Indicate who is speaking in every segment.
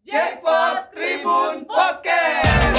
Speaker 1: Jackpot Tribun Podcast.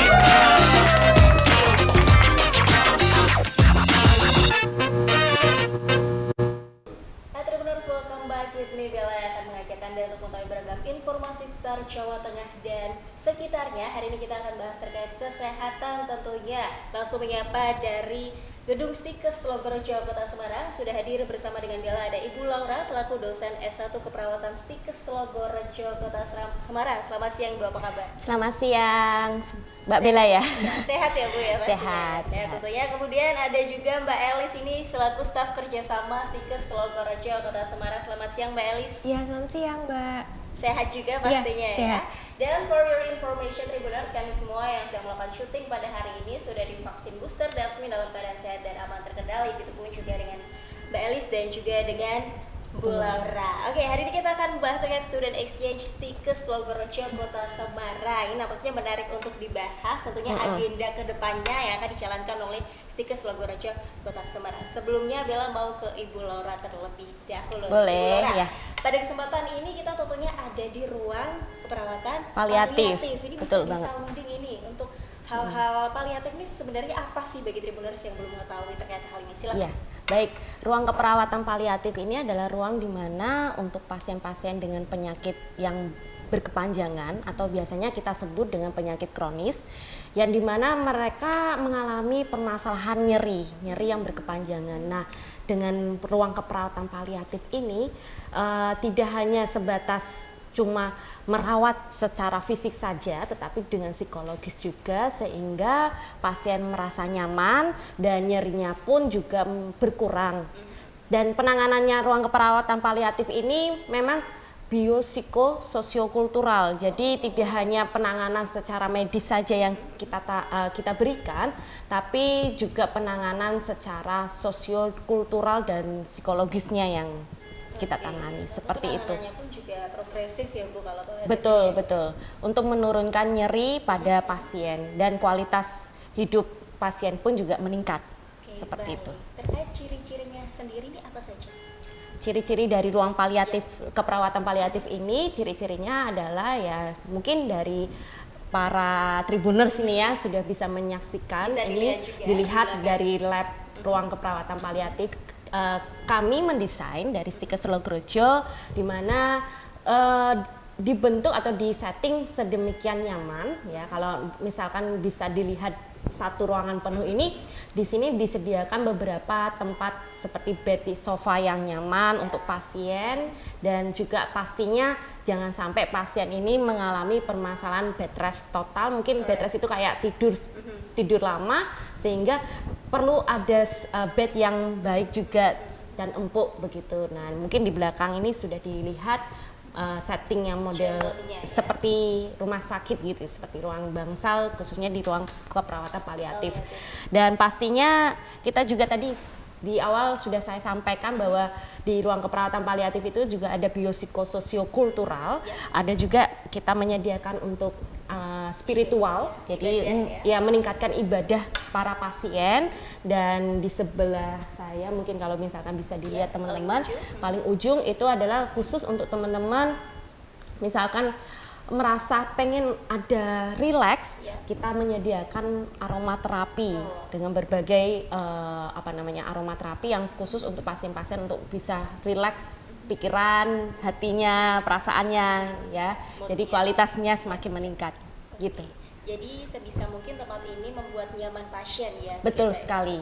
Speaker 2: Hai Tribuners, welcome back with me Bella yang akan mengajak Anda untuk mengetahui beragam informasi seputar Jawa Tengah dan sekitarnya. Hari ini kita akan bahas terkait kesehatan tentunya. Langsung menyapa dari Gedung Stikes Logorejo Kota Semarang. Sudah hadir bersama dengan Bella ada Ibu Laura selaku dosen S1 Keperawatan Stikes Logorejo Kota Semarang. Selamat siang Bu, apa kabar?
Speaker 3: Selamat siang, Mbak Bella ya.
Speaker 2: Sehat ya Bu ya?
Speaker 3: Sehat.
Speaker 2: Sehat tentunya. Kemudian ada juga Mbak Elis ini selaku staf kerjasama Stikes Logorejo Kota Semarang. Selamat siang Mbak Elis.
Speaker 3: Iya, selamat siang Mbak.
Speaker 2: Sehat juga pastinya ya.
Speaker 3: Sehat.
Speaker 2: Dan for your information Tribuners, kami semua yang sedang melakukan syuting pada hari ini sudah divaksin booster dan semua dalam keadaan sehat dan aman terkendali. Begitu pun juga dengan Mbak Elis dan juga dengan Bu Laura. Oke, hari ini kita akan membahas terkait student exchange Stikes Logorejo Kota Semarang. Ini nampaknya menarik untuk dibahas. Tentunya agenda kedepannya yang akan dijalankan oleh Stikes Logorejo Kota Semarang. Sebelumnya Bella mau ke Ibu Laura terlebih dahulu.
Speaker 3: Boleh,
Speaker 2: Ibu Laura,
Speaker 3: ya.
Speaker 2: pada kesempatan ini kita tentunya ada di ruang keperawatan
Speaker 3: Paliatif.
Speaker 2: Ini
Speaker 3: Betul
Speaker 2: bisa
Speaker 3: banget.
Speaker 2: sounding ini untuk hal-hal paliatif ini sebenarnya apa sih bagi Tribuners yang belum mengetahui terkait hal ini? Silakan.
Speaker 3: Iya, baik. Ruang keperawatan paliatif ini adalah ruang di mana untuk pasien-pasien dengan penyakit yang berkepanjangan atau biasanya kita sebut dengan penyakit kronis, yang dimana mereka mengalami permasalahan nyeri yang berkepanjangan. Nah, dengan ruang keperawatan paliatif ini tidak hanya sebatas cuma merawat secara fisik saja, tetapi dengan psikologis juga, sehingga pasien merasa nyaman dan nyerinya pun juga berkurang. Dan penanganannya ruang keperawatan paliatif ini memang biopsikososiokultural, jadi tidak hanya penanganan secara medis saja yang kita berikan, tapi juga penanganan secara sosiokultural dan psikologisnya yang kita tangani. Seperti itu.
Speaker 2: Penanganannya pun juga progresif ya Bu kalau boleh.
Speaker 3: Betul. Untuk menurunkan nyeri pada pasien dan kualitas hidup pasien pun juga meningkat. Seperti
Speaker 2: baik.
Speaker 3: itu.
Speaker 2: Terkait ciri-cirinya sendiri ini apa saja?
Speaker 3: Ciri-ciri dari ruang paliatif, keperawatan paliatif ini, ciri-cirinya adalah ya mungkin dari para Tribuners ini ya sudah bisa menyaksikan.
Speaker 2: Bisa
Speaker 3: ini dilihat dari lab ruang keperawatan paliatif. Kami mendesain dari Stikes Logorejo di mana dibentuk atau disetting sedemikian nyaman ya. Kalau misalkan bisa dilihat satu ruangan penuh ini, di sini disediakan beberapa tempat seperti bed sofa yang nyaman untuk pasien, dan juga pastinya jangan sampai pasien ini mengalami permasalahan bed rest total. Mungkin bed rest itu kayak tidur lama, sehingga perlu ada bed yang baik juga dan empuk begitu. Nah, mungkin di belakang ini sudah dilihat setting yang model seperti rumah sakit gitu, seperti ruang bangsal, khususnya di ruang keperawatan paliatif. Dan pastinya kita juga tadi di awal sudah saya sampaikan bahwa di ruang keperawatan paliatif itu juga ada biopsikososiokultural, ada juga kita menyediakan untuk spiritual, jadi ya meningkatkan ibadah para pasien. Dan di sebelah saya mungkin kalau misalkan bisa dilihat teman-teman, paling ujung itu adalah khusus untuk teman-teman misalkan merasa pengen ada relax, kita menyediakan aromaterapi dengan berbagai aromaterapi yang khusus untuk pasien-pasien untuk bisa relax pikiran, hatinya, perasaannya ya. Jadi kualitasnya semakin meningkat gitu.
Speaker 2: Jadi sebisa mungkin tempat ini membuat nyaman pasien ya.
Speaker 3: Betul sekali.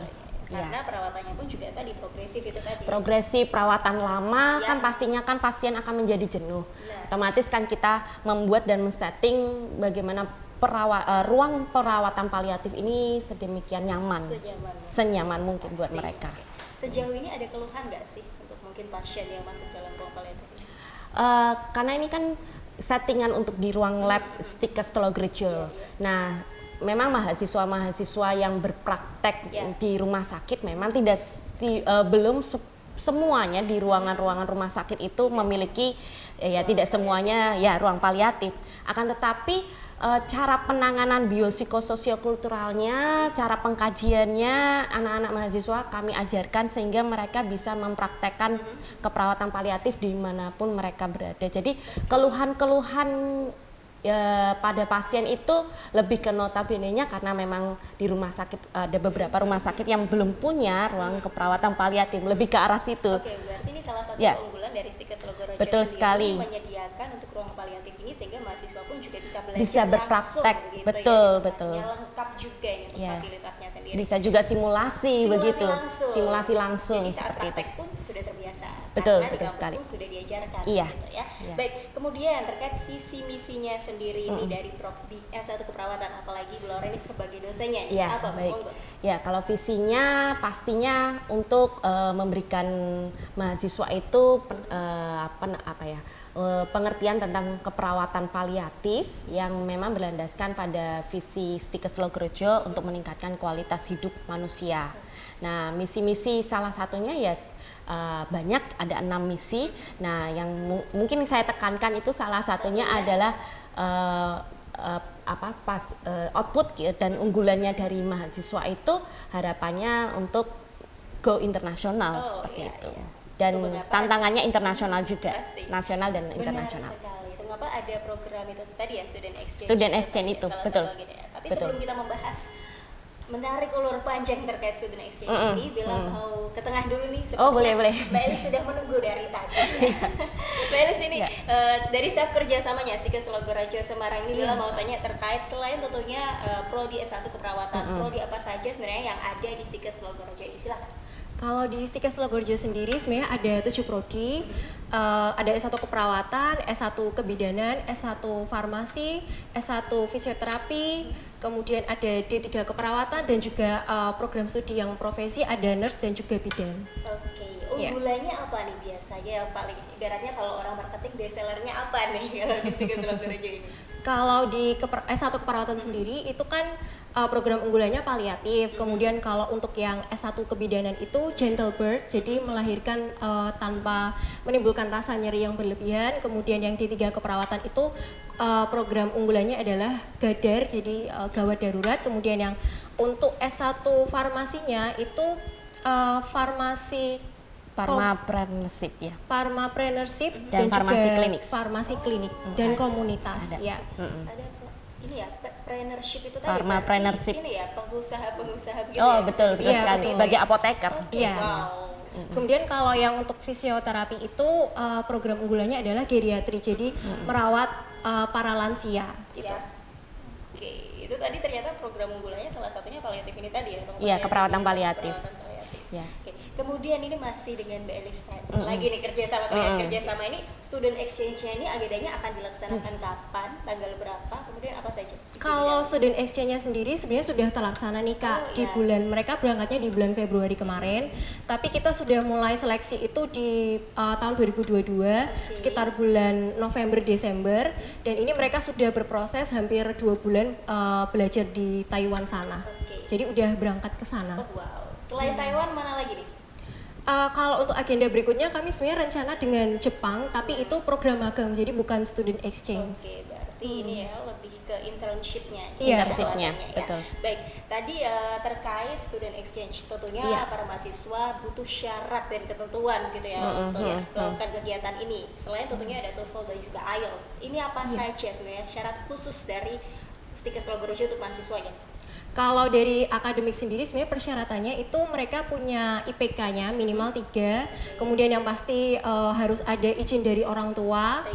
Speaker 2: Karena perawatannya pun juga tadi progresif itu tadi.
Speaker 3: Progresif, perawatan lama kan pastinya kan pasien akan menjadi jenuh. Otomatis kan kita membuat dan men-setting bagaimana ruang perawatan paliatif ini sedemikian nyaman. Senyaman mungkin buat mereka.
Speaker 2: Sejauh ini ada keluhan nggak sih untuk mungkin pasien yang masuk dalam ruang paliatif ini?
Speaker 3: Karena ini kan settingan untuk di ruang lab Stikes Logorejo. Nah, memang mahasiswa-mahasiswa yang berpraktek di rumah sakit memang belum semuanya di ruangan-ruangan rumah sakit itu memiliki tidak semuanya ya ruang paliatif. Akan tetapi cara penanganan biopsikososiokulturalnya, cara pengkajiannya anak-anak mahasiswa kami ajarkan sehingga mereka bisa mempraktekkan keperawatan paliatif dimanapun mereka berada. Jadi keluhan-keluhan pada pasien itu lebih ke notabene-nya karena memang di rumah sakit ada beberapa rumah sakit yang belum punya ruang keperawatan paliatif, lebih ke arah situ.
Speaker 2: Oke, berarti ini salah satu
Speaker 3: Ya.
Speaker 2: keunggulan dari Stikes Logorojo
Speaker 3: Betul
Speaker 2: sendiri
Speaker 3: sekali.
Speaker 2: menyediakan untuk ruang paliatif ini sehingga mahasiswa pun juga bisa belajar
Speaker 3: Bisa berpraktek,
Speaker 2: langsung gitu
Speaker 3: betul,
Speaker 2: ya.
Speaker 3: betul.
Speaker 2: Ya, lengkap juga ini untuk
Speaker 3: Ya.
Speaker 2: fasilitasnya sendiri.
Speaker 3: Bisa juga simulasi begitu.
Speaker 2: Langsung.
Speaker 3: Simulasi langsung
Speaker 2: Jadi saat
Speaker 3: seperti itu.
Speaker 2: praktek pun sudah terbiasa.
Speaker 3: Betul,
Speaker 2: karena
Speaker 3: betul
Speaker 2: di kampus
Speaker 3: sekali.
Speaker 2: pun sudah diajarkan
Speaker 3: Iya.
Speaker 2: gitu ya.
Speaker 3: Iya.
Speaker 2: Baik, kemudian terkait visi misinya sendiri ini dari Prodi S1 Keperawatan, apalagi Bu Laura ini sebagai dosennya nih.
Speaker 3: Ya,
Speaker 2: Apa Bu?
Speaker 3: baik.
Speaker 2: Monggo.
Speaker 3: Ya, kalau visinya pastinya untuk memberikan mahasiswa itu pengertian tentang keperawatan paliatif yang memang berlandaskan pada visi Stikes Logorojo untuk meningkatkan kualitas hidup manusia. Nah, misi-misi salah satunya ya banyak, ada 6 misi. Nah, yang mungkin saya tekankan itu salah satunya adalah output dan unggulannya dari mahasiswa itu harapannya untuk go internasional seperti
Speaker 2: iya,
Speaker 3: itu.
Speaker 2: iya.
Speaker 3: Dan
Speaker 2: Itu mengapa
Speaker 3: tantangannya internasional juga,
Speaker 2: Pasti.
Speaker 3: nasional dan
Speaker 2: Benar
Speaker 3: internasional.
Speaker 2: sekali. Itu mengapa ada program itu tadi ya, student exchange.
Speaker 3: Student exchange itu,
Speaker 2: salah
Speaker 3: betul.
Speaker 2: satu agendanya. Tapi
Speaker 3: Betul.
Speaker 2: sebelum kita membahas menarik ulur panjang terkait student exchange ini, Bila mau ke tengah dulu nih.
Speaker 3: Oh, boleh, boleh.
Speaker 2: Mbak Elis sudah menunggu dari tadi. Mbak Elis ini
Speaker 3: Ya.
Speaker 2: dari staf kerjasamanya Stikes Logorojo Semarang ini, Bila mau tanya terkait selain tentunya Prodi S1 Keperawatan, Prodi apa saja sebenarnya yang ada di Stikes Logorojo ini? Silakan.
Speaker 4: Kalau di Stikes Logorojo sendiri sebenarnya ada 7 prodi, ada S1 Keperawatan, S1 Kebidanan, S1 Farmasi, S1 Fisioterapi, kemudian ada D3 Keperawatan dan juga program studi yang profesi ada nurse dan juga bidan.
Speaker 2: Oke,
Speaker 4: Iya.
Speaker 2: unggulannya apa nih biasanya yang paling ibaratnya kalau orang marketing best sellernya apa nih kalau di Stikes Logorojo ini?
Speaker 4: Kalau di S1 Keperawatan sendiri itu kan program unggulannya paliatif. Kemudian kalau untuk yang S1 Kebidanan itu gentle birth, jadi melahirkan tanpa menimbulkan rasa nyeri yang berlebihan. Kemudian yang D3 Keperawatan itu program unggulannya adalah gadar, jadi gawat darurat. Kemudian yang untuk S1 Farmasinya itu farmasi
Speaker 3: Pharmapreneurship ya.
Speaker 4: Pharmapreneurship
Speaker 3: Dan farmasi
Speaker 4: juga
Speaker 3: klinik.
Speaker 4: farmasi klinik dan komunitas.
Speaker 3: Ada.
Speaker 4: Ya.
Speaker 2: Ada ini ya, entrepreneurship itu tadi
Speaker 3: Pharmapreneurship.
Speaker 2: berarti ini ya, pengusaha-pengusaha gitu
Speaker 3: Oh,
Speaker 2: ya.
Speaker 3: betul, betul
Speaker 4: Iya,
Speaker 3: sekali.
Speaker 4: betul.
Speaker 3: Sebagai apoteker.
Speaker 4: Iya.
Speaker 2: Wow.
Speaker 4: Kemudian kalau yang untuk fisioterapi itu program unggulannya adalah geriatri, jadi merawat para lansia gitu.
Speaker 2: Ya. Oke, itu tadi ternyata program unggulannya salah satunya paliatif ini tadi ya, Bang?
Speaker 3: Iya, keperawatan paliatif.
Speaker 2: Keperawatan paliatif.
Speaker 3: Ya.
Speaker 2: Oke. Kemudian ini masih dengan Mbak Elis tadi. Lagi nih kerjasama terkait kerjasama ini, student exchange-nya ini agendanya akan dilaksanakan kapan, tanggal berapa, kemudian apa saja? Isi
Speaker 4: Kalau
Speaker 2: bidang.
Speaker 4: student exchange-nya sendiri sebenarnya sudah terlaksana nih Kak,
Speaker 2: Oh,
Speaker 4: di
Speaker 2: iya.
Speaker 4: bulan, mereka berangkatnya di bulan Februari kemarin, tapi kita sudah mulai seleksi itu di tahun 2022 sekitar bulan November Desember, dan ini mereka sudah berproses hampir 2 bulan belajar di Taiwan sana.
Speaker 2: Oke.
Speaker 4: Jadi udah berangkat ke sana.
Speaker 2: Oh, wow. Selain Taiwan mana lagi nih?
Speaker 4: Kalau untuk agenda berikutnya kami sebenarnya rencana dengan Jepang, tapi itu program magang, jadi bukan student exchange.
Speaker 2: Oke, berarti ini ya lebih ke internship-nya.
Speaker 4: Iya,
Speaker 3: internship-nya,
Speaker 2: ya.
Speaker 3: betul.
Speaker 2: Baik, tadi terkait student exchange, tentunya
Speaker 4: Iya.
Speaker 2: para mahasiswa butuh syarat dan ketentuan gitu ya untuk ya, melakukan kegiatan ini. Selain tentunya ada TOEFL dan juga IELTS. Ini apa saja sebenarnya syarat khusus dari Stikes Logorojo untuk mahasiswanya?
Speaker 4: Kalau dari akademik sendiri sebenarnya persyaratannya itu mereka punya IPK-nya minimal 3, kemudian yang pasti harus ada izin dari orang tua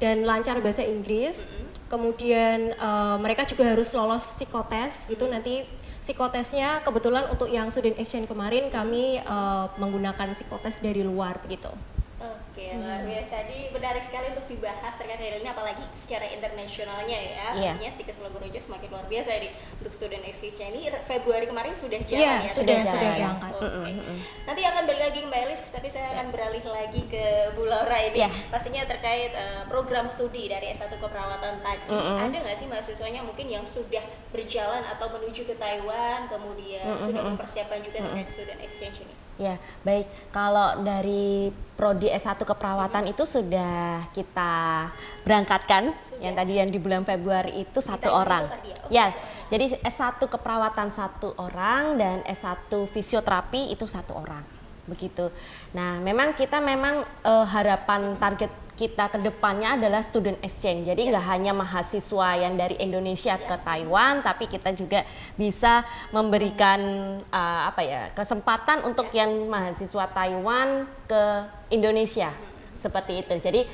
Speaker 4: dan lancar bahasa Inggris. Kemudian mereka juga harus lolos psikotes, itu nanti psikotesnya kebetulan untuk yang student exchange kemarin kami menggunakan psikotes dari luar begitu.
Speaker 2: Oke, luar biasa. Jadi menarik sekali untuk dibahas terkait hal ini, apalagi secara internasionalnya ya.
Speaker 3: Iya.
Speaker 2: Pastinya Stikes Logorojo semakin luar biasa nih untuk student exchange ini. Februari kemarin sudah jalan
Speaker 4: Iya,
Speaker 2: ya?
Speaker 4: sudah
Speaker 3: jalan.
Speaker 4: berangkat.
Speaker 2: Oke. Nanti akan balik lagi ke Mbak Elis, tapi saya akan beralih lagi ke Bu Laura ini.
Speaker 3: Iya.
Speaker 2: Pastinya terkait program studi dari S1 Keperawatan tadi. Ada nggak sih mahasiswanya mungkin yang sudah berjalan atau menuju ke Taiwan, kemudian sudah mempersiapkan juga terkait student exchange ini?
Speaker 3: Ya, baik. Kalau dari Prodi S1 Keperawatan itu sudah kita berangkatkan, yang tadi yang di bulan Februari itu satu
Speaker 2: Taiwan
Speaker 3: orang.
Speaker 2: itu tadi ya? Oh,
Speaker 3: Ya,
Speaker 2: satu orang.
Speaker 3: jadi S1 Keperawatan satu orang dan S1 Fisioterapi itu satu orang. Begitu. Nah, memang kita harapan target kita ke depannya adalah student exchange. Jadi nggak hanya mahasiswa yang dari Indonesia ke Taiwan, tapi kita juga bisa memberikan kesempatan untuk yang mahasiswa Taiwan ke Indonesia. Seperti itu. Jadi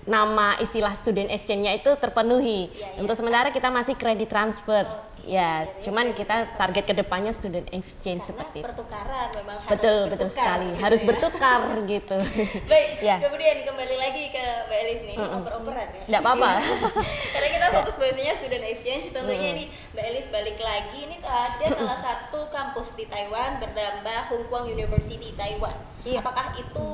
Speaker 3: nama istilah student exchange-nya itu terpenuhi. Untuk sementara kita masih credit transfer. Ya, cuman kita target kedepannya student exchange seperti itu.
Speaker 2: Pertukaran memang harus
Speaker 3: Betul
Speaker 2: bertukar,
Speaker 3: sekali,
Speaker 2: gitu
Speaker 3: harus
Speaker 2: ya.
Speaker 3: bertukar gitu.
Speaker 2: Baik,
Speaker 3: Ya.
Speaker 2: kemudian kembali lagi ke Mbak Elis nih, ini oper-operan ya.
Speaker 3: Nggak apa-apa.
Speaker 2: Karena kita fokus bahasanya student exchange, tentunya nih Mbak Elis balik lagi, ini ada salah satu kampus di Taiwan bernama Hung Kuang University Taiwan.
Speaker 4: Iya.
Speaker 2: Apakah itu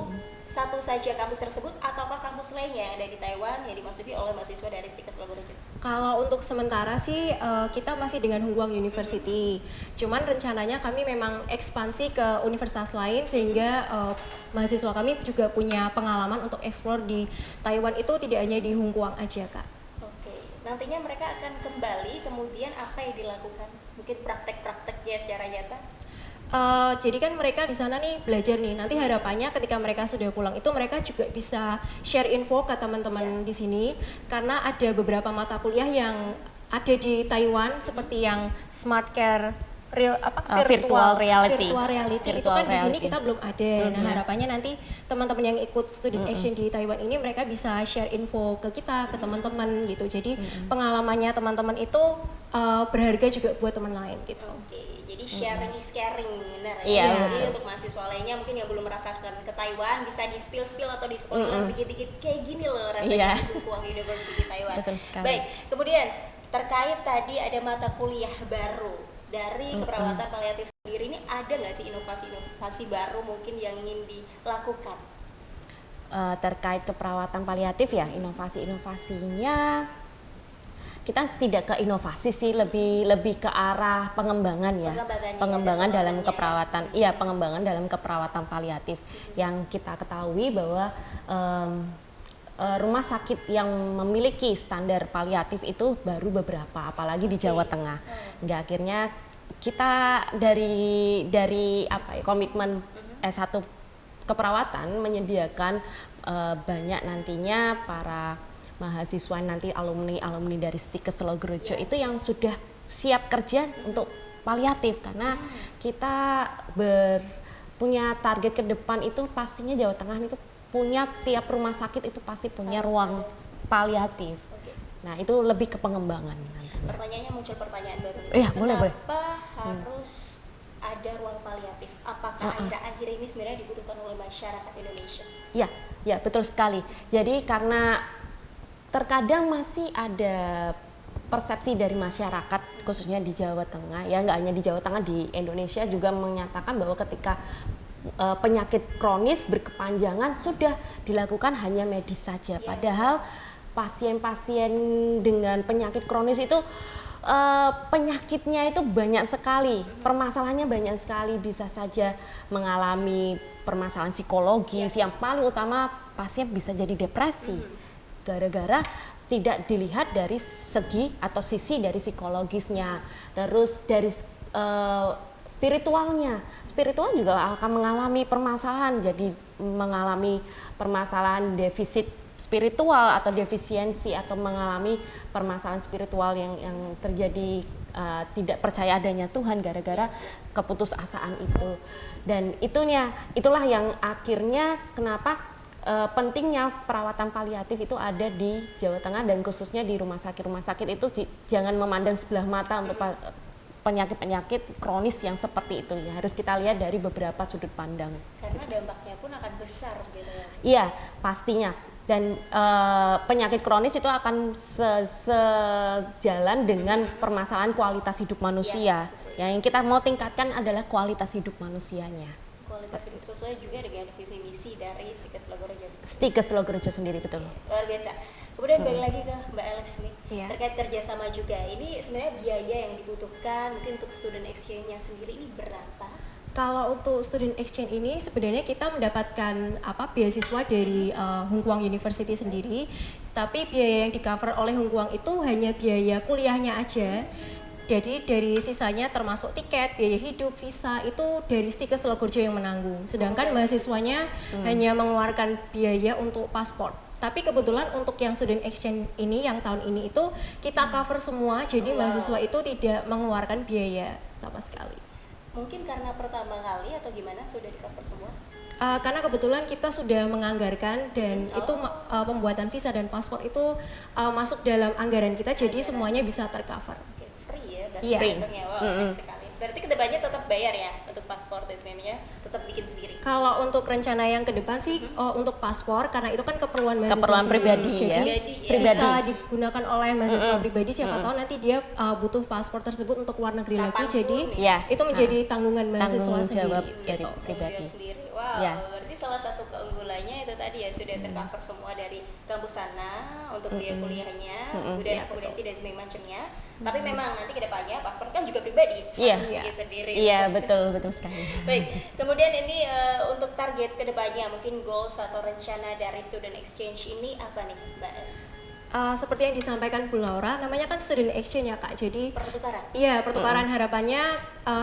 Speaker 2: satu saja kampus tersebut ataukah kampus lainnya yang ada di Taiwan yang dimasuki oleh mahasiswa dari Stikes Logorejo?
Speaker 4: Kalau untuk sementara sih kita masih dengan Hung Kuang University. Cuman rencananya kami memang ekspansi ke universitas lain sehingga mahasiswa kami juga punya pengalaman untuk explore di Taiwan itu tidak hanya di Hung Kuang aja, Kak.
Speaker 2: Oke, nantinya mereka akan kembali, kemudian apa yang dilakukan? Mungkin praktek-prakteknya secara nyata?
Speaker 4: Jadi kan mereka di sana nih belajar nih. Nanti harapannya ketika mereka sudah pulang itu mereka juga bisa share info ke teman-teman di sini karena ada beberapa mata kuliah yang ada di Taiwan seperti yang smart care
Speaker 3: Virtual reality.
Speaker 4: Virtual reality itu kan di sini
Speaker 3: reality.
Speaker 4: kita belum ada. Nah, harapannya nanti teman-teman yang ikut student exchange di Taiwan ini mereka bisa share info ke kita, ke teman-teman gitu. Jadi pengalamannya teman-teman itu berharga juga buat teman lain gitu.
Speaker 2: Oke, jadi sharing is caring, benar ya.
Speaker 3: Iya,
Speaker 2: Jadi
Speaker 3: betul.
Speaker 2: untuk mahasiswa lainnya mungkin yang belum merasakan ke Taiwan bisa di spill atau di spoiler dikit-dikit kayak gini loh rasanya
Speaker 3: Iya.
Speaker 2: di Hung Kuang University Taiwan.
Speaker 3: Betul sekali.
Speaker 2: Baik, kemudian terkait tadi ada mata kuliah baru dari keperawatan paliatif sendiri, ini ada nggak sih inovasi-inovasi baru mungkin yang ingin dilakukan?
Speaker 3: Terkait keperawatan paliatif ya, inovasi-inovasinya kita tidak ke inovasi sih, lebih ke arah pengembangan ya.
Speaker 2: Pengembangan
Speaker 3: Dalam
Speaker 2: development-nya.
Speaker 3: keperawatan, iya pengembangan dalam keperawatan paliatif. Yang kita ketahui bahwa rumah sakit yang memiliki standar paliatif itu baru beberapa, apalagi di Jawa Tengah. Hingga akhirnya kita dari komitmen S1 keperawatan menyediakan banyak nantinya para mahasiswa nanti alumni dari Stikes Logorejo itu yang sudah siap kerja untuk paliatif karena kita punya target ke depan itu pastinya Jawa Tengah itu punya tiap rumah sakit itu pasti punya ruang paliatif. Nah, itu lebih ke pengembangan nanti.
Speaker 2: Pertanyaannya muncul pertanyaan baru.
Speaker 3: Iya, boleh.
Speaker 2: Kenapa harus ada ruang paliatif? Apakah akhir-akhir ini sebenarnya dibutuhkan oleh masyarakat Indonesia?
Speaker 3: Ya, betul sekali. Jadi karena terkadang masih ada persepsi dari masyarakat khususnya di Jawa Tengah, ya nggak hanya di Jawa Tengah, di Indonesia juga menyatakan bahwa ketika penyakit kronis berkepanjangan sudah dilakukan hanya medis saja. Padahal pasien-pasien dengan penyakit kronis itu penyakitnya itu banyak sekali, permasalahannya banyak sekali, bisa saja mengalami permasalahan psikologis, yang paling utama pasien bisa jadi depresi gara-gara tidak dilihat dari segi atau sisi dari psikologisnya, terus dari spiritual juga akan mengalami permasalahan, jadi mengalami permasalahan defisit spiritual atau defisiensi atau mengalami permasalahan spiritual yang terjadi tidak percaya adanya Tuhan gara-gara keputusasaan itu. Dan itulah yang akhirnya kenapa pentingnya perawatan paliatif itu ada di Jawa Tengah dan khususnya di rumah sakit itu jangan memandang sebelah mata untuk penyakit-penyakit kronis yang seperti itu ya, harus kita lihat dari beberapa sudut pandang.
Speaker 2: Karena dampaknya pun akan besar gitu ya.
Speaker 3: Iya, pastinya. Dan penyakit kronis itu akan sejalan dengan permasalahan kualitas hidup manusia. Yang kita mau tingkatkan adalah kualitas hidup manusianya.
Speaker 2: Kualitas hidup sesuai juga dengan visi misi dari Stikes Logorejo.
Speaker 3: Stikes Logorejo sendiri, betul.
Speaker 2: Luar biasa. Kemudian balik lagi ke Mbak Elis nih,
Speaker 4: Iya.
Speaker 2: terkait kerjasama juga. Ini sebenarnya biaya yang dibutuhkan mungkin untuk student exchange-nya sendiri ini berapa?
Speaker 4: Kalau untuk student exchange ini sebenarnya kita mendapatkan beasiswa dari Hung Kuang University sendiri, tapi biaya yang di cover oleh Hung Kuang itu hanya biaya kuliahnya aja. Jadi dari sisanya termasuk tiket, biaya hidup, visa itu dari Stikes Logorejo yang menanggung. Sedangkan mahasiswanya hanya mengeluarkan biaya untuk paspor. Tapi kebetulan untuk yang student exchange ini yang tahun ini itu kita cover semua, jadi mahasiswa itu tidak mengeluarkan biaya sama sekali.
Speaker 2: Mungkin karena pertama kali atau gimana sudah di cover semua?
Speaker 4: Karena kebetulan kita sudah menganggarkan dan itu pembuatan visa dan paspor itu masuk dalam anggaran kita, jadi semuanya bisa tercover.
Speaker 2: Oke, free ya berarti
Speaker 4: Iya.
Speaker 2: untungnya. Wow, baik sekali. Berarti kedepannya tetap bayar ya untuk paspor dan sebagainya, tetap bikin sendiri.
Speaker 4: Kalau untuk rencana yang ke depan sih untuk paspor karena itu kan keperluan mahasiswa
Speaker 3: Keperluan
Speaker 4: sendiri.
Speaker 3: pribadi ya.
Speaker 4: Jadi
Speaker 2: Pribadi.
Speaker 4: bisa digunakan oleh mahasiswa pribadi, siapa tahu nanti dia butuh paspor tersebut untuk luar negeri lagi,
Speaker 2: Kapanpun
Speaker 4: jadi
Speaker 3: ya.
Speaker 4: itu menjadi tanggungan mahasiswa
Speaker 3: Tanggung
Speaker 4: sendiri
Speaker 3: jawab
Speaker 4: gitu.
Speaker 3: dari pribadi.
Speaker 2: Sendiri. Wow,
Speaker 3: Ya.
Speaker 2: berarti salah satu keunggulannya itu tadi ya sudah tercover semua dari kampus sana untuk biaya kuliahnya, kemudian akomodasi dan sebagainya macamnya. Tapi memang nanti kedepannya paspor kan juga pribadi,
Speaker 3: Iya.
Speaker 2: harus bikin sendiri.
Speaker 3: Iya, betul sekali.
Speaker 2: Baik, kemudian ini untuk target kedepannya mungkin goals atau rencana dari student exchange ini apa nih, Mbak Els?
Speaker 4: Seperti yang disampaikan Bu Laura, namanya kan student exchange ya Kak. Jadi
Speaker 2: Pertukaran.
Speaker 4: iya, pertukaran harapannya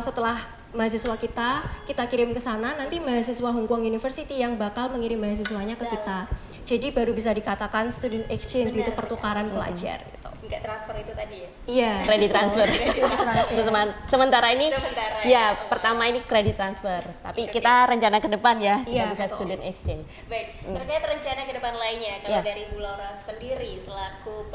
Speaker 4: setelah mahasiswa kita kirim ke sana, nanti mahasiswa Hong Kong University yang bakal mengirim mahasiswanya ke kita. Jadi baru bisa dikatakan student exchange
Speaker 2: Benar
Speaker 4: gitu, pertukaran pelajar gitu.
Speaker 2: Enggak transfer itu tadi ya?
Speaker 4: Iya.
Speaker 3: Kredit transfer. Sementara ini
Speaker 2: Sementara
Speaker 3: ya, pertama ini kredit transfer. Tapi kita rencana ke depan ya, kita
Speaker 4: Iya,
Speaker 3: bisa
Speaker 4: betul.
Speaker 3: student exchange.
Speaker 2: Baik, terkait rencana ke depan lainnya, kalau
Speaker 3: Ya.
Speaker 2: dari Bu Laura sendiri selaku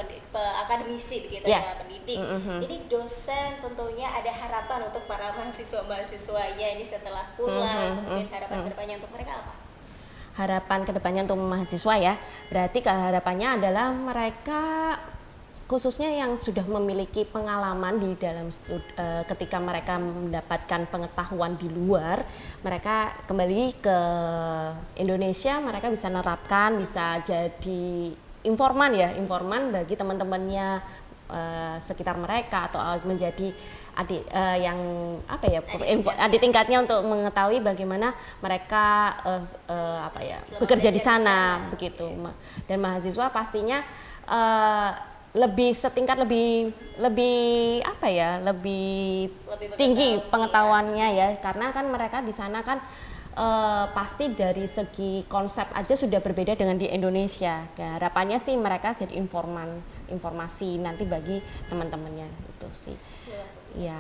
Speaker 2: akademisi begitu
Speaker 3: Ya.
Speaker 2: ya, pendidik, ini dosen tentunya ada harapan untuk para mahasiswanya ini setelah pulang, kemudian harapan ke depannya untuk mereka apa?
Speaker 3: Harapan kedepannya untuk mahasiswa ya, berarti harapannya adalah mereka khususnya yang sudah memiliki pengalaman di dalam ketika mereka mendapatkan pengetahuan di luar, mereka kembali ke Indonesia, mereka bisa nerapkan, bisa jadi informan bagi teman-temannya sekitar mereka, atau menjadi adik yang apa ya, adik tingkatnya untuk mengetahui bagaimana mereka bekerja di sana begitu. Dan mahasiswa pastinya lebih tinggi pengetahuannya ya, karena kan mereka di sana kan pasti dari segi konsep aja sudah berbeda dengan di Indonesia. Ya, harapannya sih mereka jadi informasi nanti bagi teman-temannya itu sih. Ya.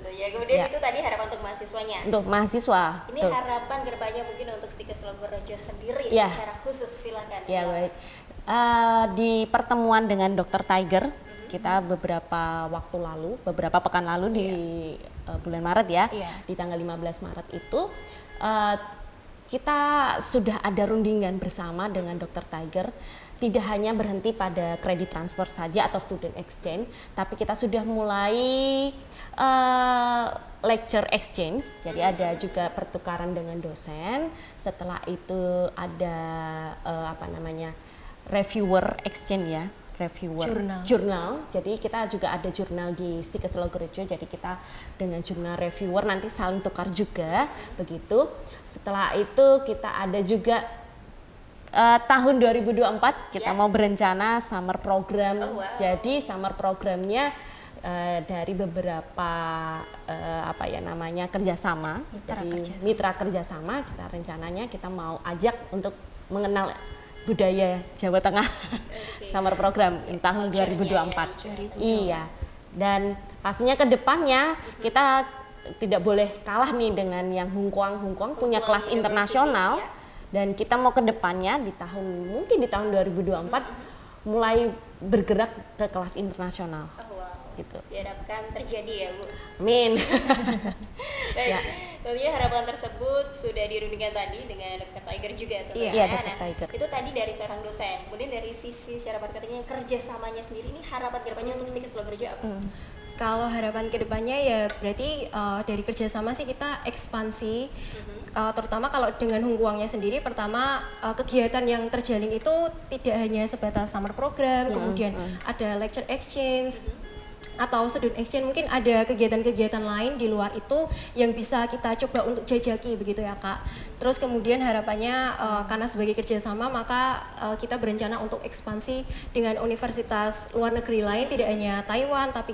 Speaker 2: Ya, kemudian
Speaker 3: Ya.
Speaker 2: itu tadi harapan untuk mahasiswanya.
Speaker 3: Untuk mahasiswa.
Speaker 2: Ini
Speaker 3: betul.
Speaker 2: harapan kedepannya mungkin untuk Stikes Logorejo sendiri
Speaker 3: Ya.
Speaker 2: secara khusus, silakan.
Speaker 3: Ya, baik. Di pertemuan dengan Dr. Tiger, kita beberapa pekan lalu di bulan Maret ya,
Speaker 4: Iya.
Speaker 3: di tanggal 15 Maret itu kita sudah ada rundingan bersama dengan Dr. Tiger. Tidak hanya berhenti pada kredit transfer saja atau student exchange, tapi kita sudah mulai lecture exchange. Jadi ada juga pertukaran dengan dosen. Setelah itu ada reviewer exchange ya, jurnal. Jadi kita juga ada jurnal di Stikes Logorejo. Jadi kita dengan jurnal reviewer nanti saling tukar juga begitu. Setelah itu kita ada juga tahun 2024 kita mau berencana summer program.
Speaker 2: Oh, wow.
Speaker 3: Jadi summer programnya dari beberapa kerjasama, mitra kerjasama, kita rencananya kita mau ajak untuk mengenal budaya Jawa Tengah. Summer program tahun 2024. Iya. Dan pastinya ke depannya kita tidak boleh kalah nih dengan yang Hongkong punya kelas
Speaker 2: University,
Speaker 3: internasional.
Speaker 2: ya.
Speaker 3: Dan kita mau ke depannya mungkin di tahun 2024 mulai bergerak ke kelas internasional.
Speaker 2: Oh, wow.
Speaker 3: Gitu.
Speaker 2: Diharapkan terjadi ya, Bu.
Speaker 3: Amin.
Speaker 2: Baik,
Speaker 3: Ya.
Speaker 2: tentunya harapan tersebut sudah dirundingkan tadi dengan Dr. Tiger juga tentunya.
Speaker 3: Iya, Dr.
Speaker 2: Nah,
Speaker 3: Tiger.
Speaker 2: itu tadi dari seorang dosen. Kemudian dari sisi secara marketingnya, kerjasamanya sendiri ini harapan kedepannya untuk Stikes Logorejo apa?
Speaker 4: Kalau harapan kedepannya ya berarti dari kerjasama sih kita ekspansi, terutama kalau dengan Hongkuangnya sendiri. Pertama kegiatan yang terjalin itu tidak hanya sebatas summer program, kemudian ada lecture exchange atau student exchange, mungkin ada kegiatan-kegiatan lain di luar itu yang bisa kita coba untuk jajaki begitu ya Kak. Terus kemudian harapannya karena sebagai kerjasama maka kita berencana untuk ekspansi dengan universitas luar negeri lain, tidak hanya Taiwan tapi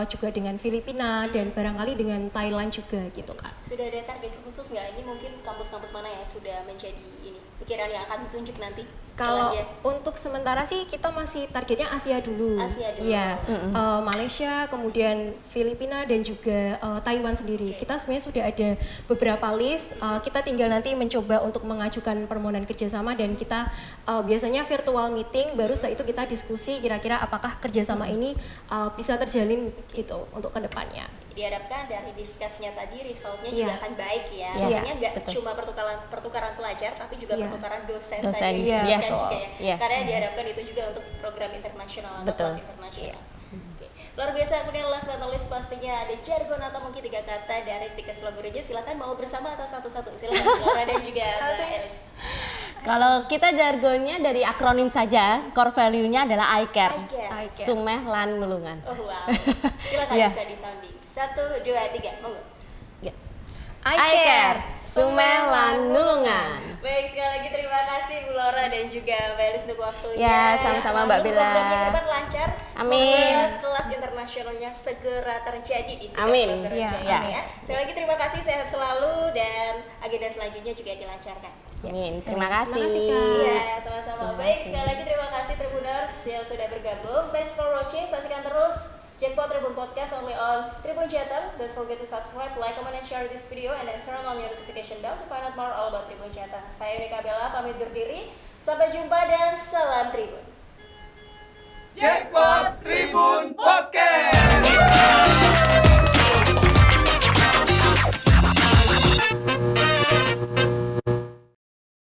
Speaker 4: juga dengan Filipina dan barangkali dengan Thailand juga gitu Kak.
Speaker 2: Sudah ada target khusus nggak? Ini mungkin kampus-kampus mana yang sudah menjadi ini pikiran yang akan ditunjuk nanti?
Speaker 4: Kalau
Speaker 2: setelah dia?
Speaker 4: untuk sementara sih kita masih targetnya Asia dulu.
Speaker 2: Asia dulu.
Speaker 4: Iya. Malaysia, kemudian Filipina dan juga Taiwan sendiri. Kita sebenarnya sudah ada beberapa list. Kita tinggal nanti mencoba untuk mengajukan permohonan kerjasama dan kita biasanya virtual meeting. Baru setelah itu kita diskusi kira-kira apakah kerjasama ini bisa terjalin gitu untuk kedepannya.
Speaker 2: Diharapkan dari discussnya tadi resultnya
Speaker 4: Iya.
Speaker 2: juga akan baik ya.
Speaker 3: Iya,
Speaker 2: Artinya nggak
Speaker 3: betul.
Speaker 2: cuma pertukaran pelajar tapi juga
Speaker 4: Iya.
Speaker 2: pertukaran dosen,
Speaker 3: Dosen,
Speaker 2: tadi
Speaker 3: iya,
Speaker 2: disebutkan
Speaker 3: betul.
Speaker 2: juga ya.
Speaker 3: Iya.
Speaker 2: Karena diharapkan itu juga untuk program internasional atau
Speaker 3: Betul.
Speaker 2: kelas internasional. Oke. Luar biasa. Kemudian last but not least pastinya ada jargon atau mungkin 3 kata dari Stikes Logorejo. Silakan mau bersama atau satu-satu. Silakan Laura dan juga Mbak Elis.
Speaker 3: Kalau kita jargonnya dari akronim saja, core value-nya adalah I care.
Speaker 2: I care.
Speaker 3: Sumeh lan nulungan.
Speaker 2: Oh wow. Silakan
Speaker 3: Iya.
Speaker 2: bisa disounding. 1, 2, 3. Monggo.
Speaker 3: Ya. I care, sumeh lan nulungan.
Speaker 2: Baik, sekali lagi terima kasih Bu Laura dan juga Mbak Elis untuk waktunya.
Speaker 3: Ya, sama-sama, Mbak
Speaker 2: Semoga
Speaker 3: Bella.
Speaker 2: programnya ke depan lancar.
Speaker 3: Amin.
Speaker 2: Semoga kelas internasionalnya segera terjadi di Stikes
Speaker 3: Amin.
Speaker 2: Logorejo
Speaker 4: Ya.
Speaker 2: ini ya. Sekali lagi terima kasih, sehat selalu dan agenda selanjutnya juga dilancarkan.
Speaker 3: Amin. Terima kasih.
Speaker 4: Terima kasih, Kak.
Speaker 2: Iya, sama-sama. Baik, sekali lagi terima kasih Tribuners yang sudah bergabung. Thanks for watching. Saksikan terus Jackpot Tribun Podcast only on Tribun Jateng. Don't forget to subscribe, like, comment, and share this video, and then turn on your notification bell to find out more all about Tribun Jateng. Saya Unika Bella, pamit berdiri. Sampai jumpa dan salam Tribun.
Speaker 1: Jackpot Tribun Podcast.